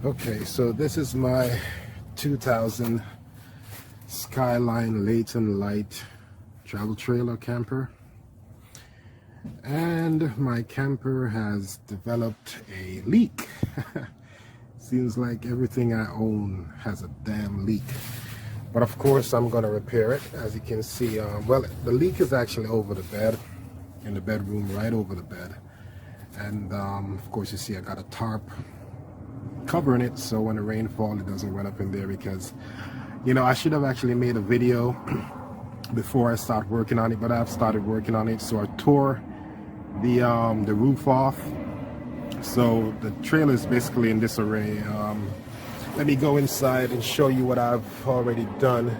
Okay, so this is my 2000 Skyline Layton Lite Travel trailer camper, and my camper has developed a leak. Seems like everything I own has a damn leak, but of course I'm gonna repair it. As you can see, well, the leak is actually over the bed, in the bedroom, right over the bed, and of course you see I got a tarp covering it so when the rain falls it doesn't run up in there, because I should have actually made a video before I start working on it, but I've started working on it. So I tore the roof off, so the trailer is basically in disarray. Let me go inside and show you what I've already done.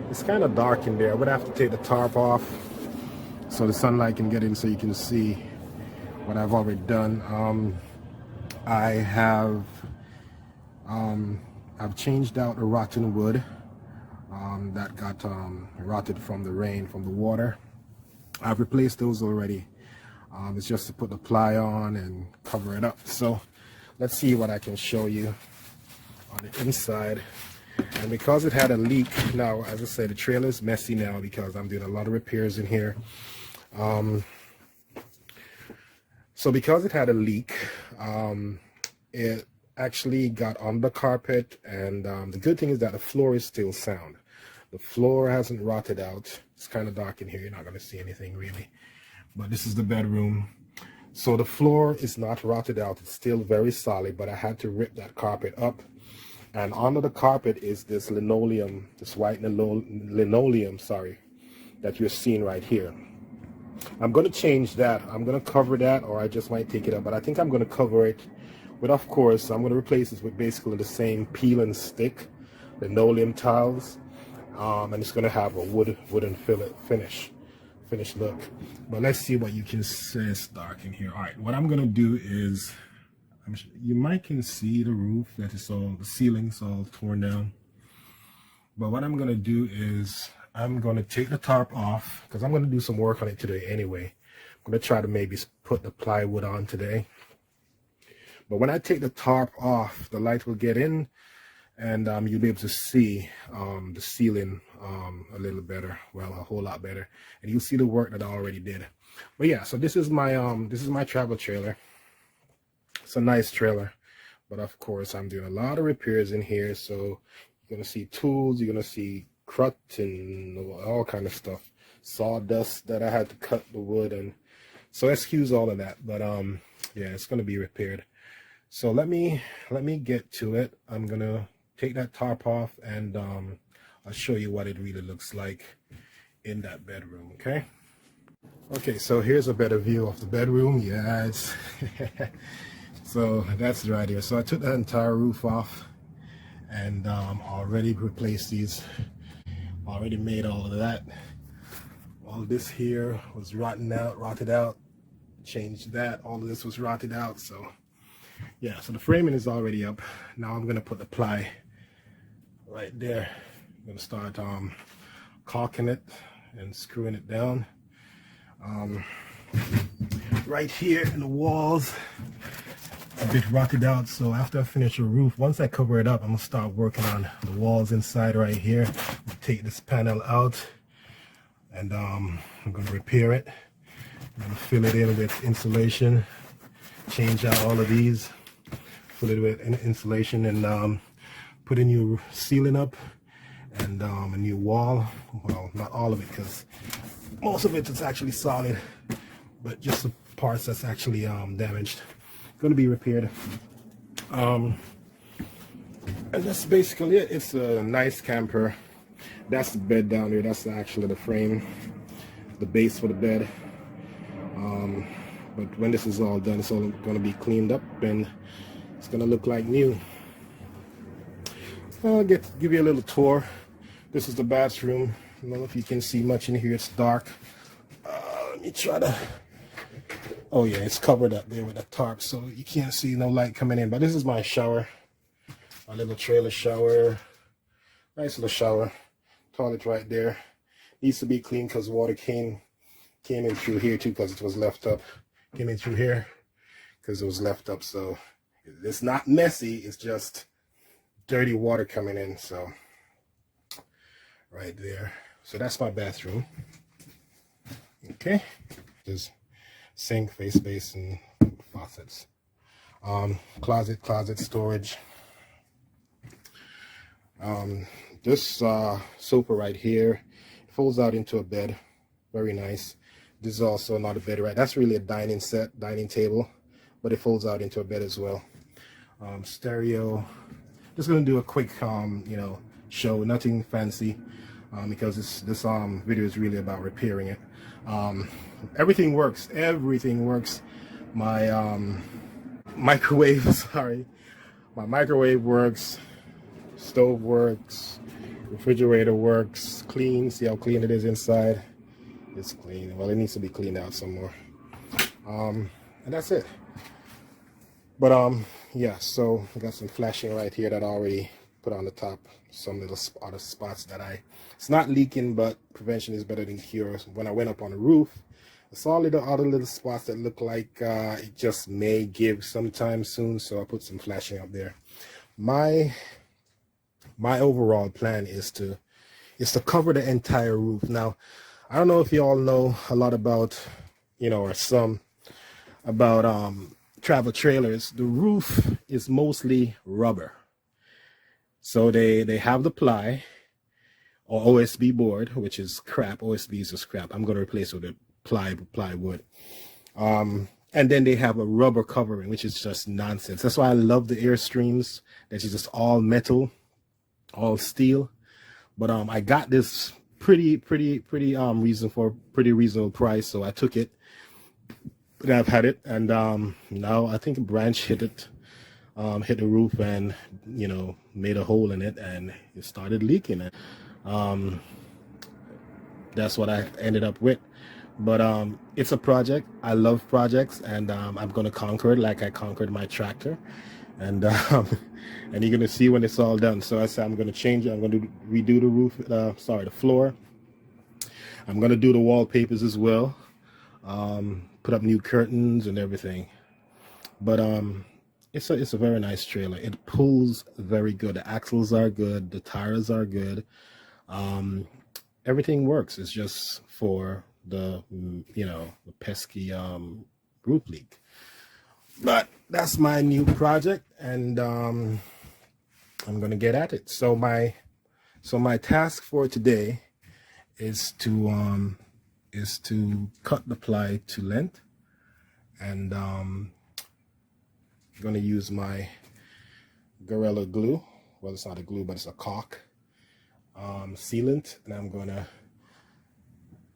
It's kind of dark in there. I would have to take the tarp off so the sunlight can get in so you can see what I've already done. I have I've changed out the rotten wood that got rotted from the rain, from the water. I've replaced those already. It's just to put the ply on and cover it up. So let's see what I can show you on the inside. And because it had a leak, now as I said, the trailer is messy now because I'm doing a lot of repairs in here. So because it had a leak, it actually got on the carpet, and the good thing is that the floor is still sound. The floor hasn't rotted out. It's kind of dark in here, you're not going to see anything really, but this is the bedroom. So the floor is not rotted out, it's still very solid, but I had to rip that carpet up, and under the carpet is this linoleum, this white linoleum, sorry, that you're seeing right here. I'm going to change that. I'm going to cover that, or I just might take it up, but I think I'm going to cover it with, of course, I'm going to replace this with basically the same peel and stick linoleum tiles, and it's going to have a wooden finish look. But let's see what you can see. It's dark in here. All right, what I'm going to do is, you might can see the roof, that is all, the ceiling's all torn down. But what I'm going to do is I'm going to take the tarp off, because I'm going to do some work on it today anyway. I'm going to try to maybe put the plywood on today. But when I take the tarp off, the light will get in, and you'll be able to see the ceiling a little better, well, a whole lot better, and you'll see the work that I already did. But yeah, so this is my travel trailer. It's a nice trailer, but of course I'm doing a lot of repairs in here. So you're gonna see tools, you're gonna see crut and all kind of stuff, sawdust that I had to cut the wood, and so excuse all of that. But yeah, it's gonna be repaired. So let me get to it. I'm gonna take that tarp off, and I'll show you what it really looks like in that bedroom. Okay, so here's a better view of the bedroom. Yeah, it's so that's right here. So I took that entire roof off, and already replaced these, already made all of that. All this here was rotted out, changed that. All of this was rotted out. So yeah, so the framing is already up. Now I'm gonna put the ply right there. I'm gonna start caulking it and screwing it down. Right here in the walls, a bit rotted out. So after I finish the roof, once I cover it up, I'm gonna start working on the walls inside right here. Take this panel out, and I'm gonna repair it. I'm gonna fill it in with insulation, change out all of these, fill it with insulation, and put a new ceiling up, and a new wall. Well, not all of it, because most of it is actually solid, but just the parts that's actually damaged, going to be repaired. And that's basically it. It's a nice camper. That's the bed down there. That's actually the frame, the base for the bed. But when this is all done, it's all going to be cleaned up, and it's going to look like new. I'll give you a little tour. This is the bathroom. I don't know if you can see much in here. It's dark. Let me try to. Oh yeah, it's covered up there with a tarp, so you can't see no light coming in. But this is my shower, my little trailer shower. Nice little shower. Toilet right there. Needs to be clean because water came in through here too, because it was left up. Came in through here because it was left up, so It's not messy, it's just dirty water coming in. So right there. So that's my bathroom. Okay. There's sink, face basin, faucets. Closet storage. This sofa right here folds out into a bed. Very nice. This is also not a bed, right? That's really a dining table, but it folds out into a bed as well. Stereo. Just gonna do a quick show, nothing fancy, because this video is really about repairing it. Everything works. My microwave, sorry, my microwave works, stove works, refrigerator works, clean. See how clean it is inside? It's clean. Well, it needs to be cleaned out some more. And that's it. But yeah, so I got some flashing right here that I already put on the top. Some little other spots that it's not leaking, but prevention is better than cure. When I went up on the roof, I saw other little spots that look like it just may give sometime soon, so I put some flashing up there. My overall plan is to cover the entire roof. Now, I don't know if you all know a lot about, or some about travel trailers. The roof is mostly rubber. So they have the ply or OSB board, which is crap. OSB is just crap. I'm going to replace it with plywood. And then they have a rubber covering, which is just nonsense. That's why I love the Airstreams. That is just all metal, all steel. But I got this pretty reasonable price, so I took it. But I've had it, and now I think a branch hit the roof and made a hole in it, and it started leaking. That's what I ended up with. But it's a project. I love projects, and I'm gonna conquer it like I conquered my tractor. And and you're gonna see when it's all done. So I said I'm gonna change it. I'm gonna redo the roof. The floor. I'm gonna do the wallpapers as well. Put up new curtains and everything. But it's a very nice trailer. It pulls very good. The axles are good. The tires are good. Everything works. It's just for the the pesky roof leak. But that's my new project, and I'm gonna get at it. So my task for today is to cut the ply to length, and I'm gonna use my Gorilla Glue. Well, it's not a glue, but it's a caulk sealant, and I'm gonna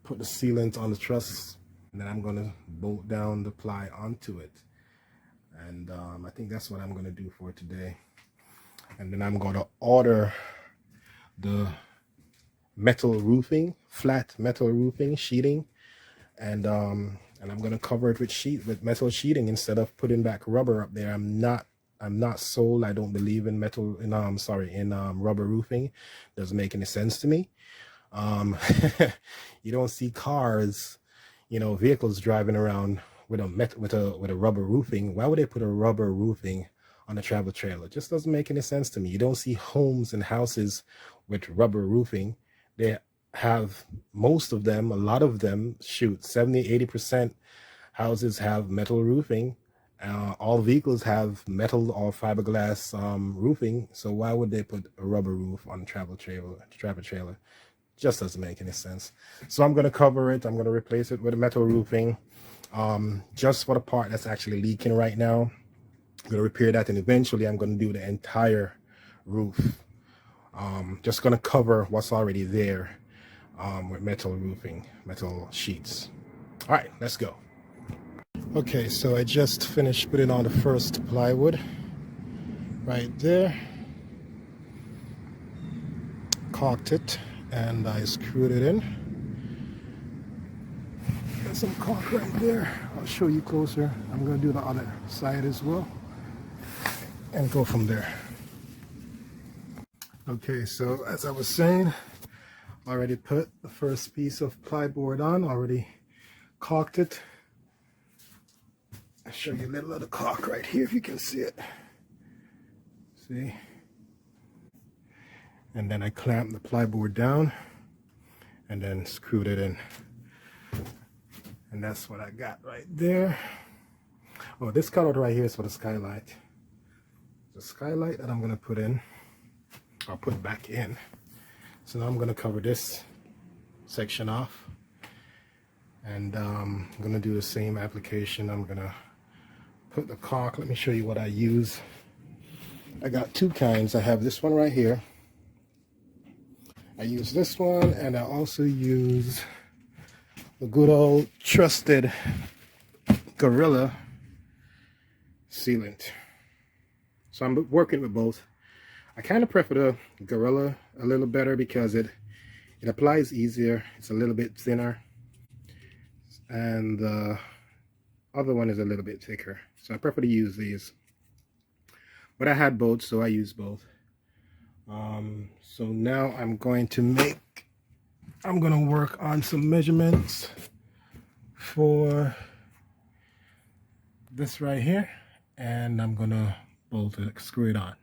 put the sealant on the truss, and then I'm gonna bolt down the ply onto it. And I think that's what I'm going to do for today. And then I'm going to order the metal roofing, flat metal roofing sheeting, and I'm going to cover it with metal sheeting instead of putting back rubber up there. I'm not sold. I don't believe in rubber roofing. Doesn't make any sense to me. You don't see cars, vehicles driving around with a rubber roofing. Why would they put a rubber roofing on a travel trailer? It just doesn't make any sense to me. You don't see homes and houses with rubber roofing. They have, most of them, a lot of them, 70-80% houses have metal roofing. All vehicles have metal or fiberglass roofing. So why would they put a rubber roof on a travel trailer? Just doesn't make any sense. So I'm going to cover it. I'm going to replace it with a metal roofing. Just for the part that's actually leaking right now. I'm going to repair that, and eventually I'm going to do the entire roof. Just going to cover what's already there with metal roofing, metal sheets. All right, let's go. Okay, so I just finished putting on the first plywood right there. Caulked it, and I screwed it in. Some caulk right there. I'll show you closer. I'm going to do the other side as well and go from there. Okay, so as I was saying, already put the first piece of plyboard on, already caulked it. I'll show you a little of the caulk right here if you can see it. See? And then I clamped the plyboard down and then screwed it in. And that's what I got right there. Oh, this cutout right here is for the skylight. The skylight that I'm going to put in, I'll put back in. So now I'm going to cover this section off. And I'm going to do the same application. I'm going to put the caulk. Let me show you what I use. I got two kinds. I have this one right here. I use this one, and I also use the good old trusted Gorilla sealant. So I'm working with both. I kind of prefer the Gorilla a little better because it applies easier. It's a little bit thinner, and the other one is a little bit thicker. So I prefer to use these. But I had both, so I used both. So now I'm going to work on some measurements for this right here, and I'm gonna bolt it, screw it on.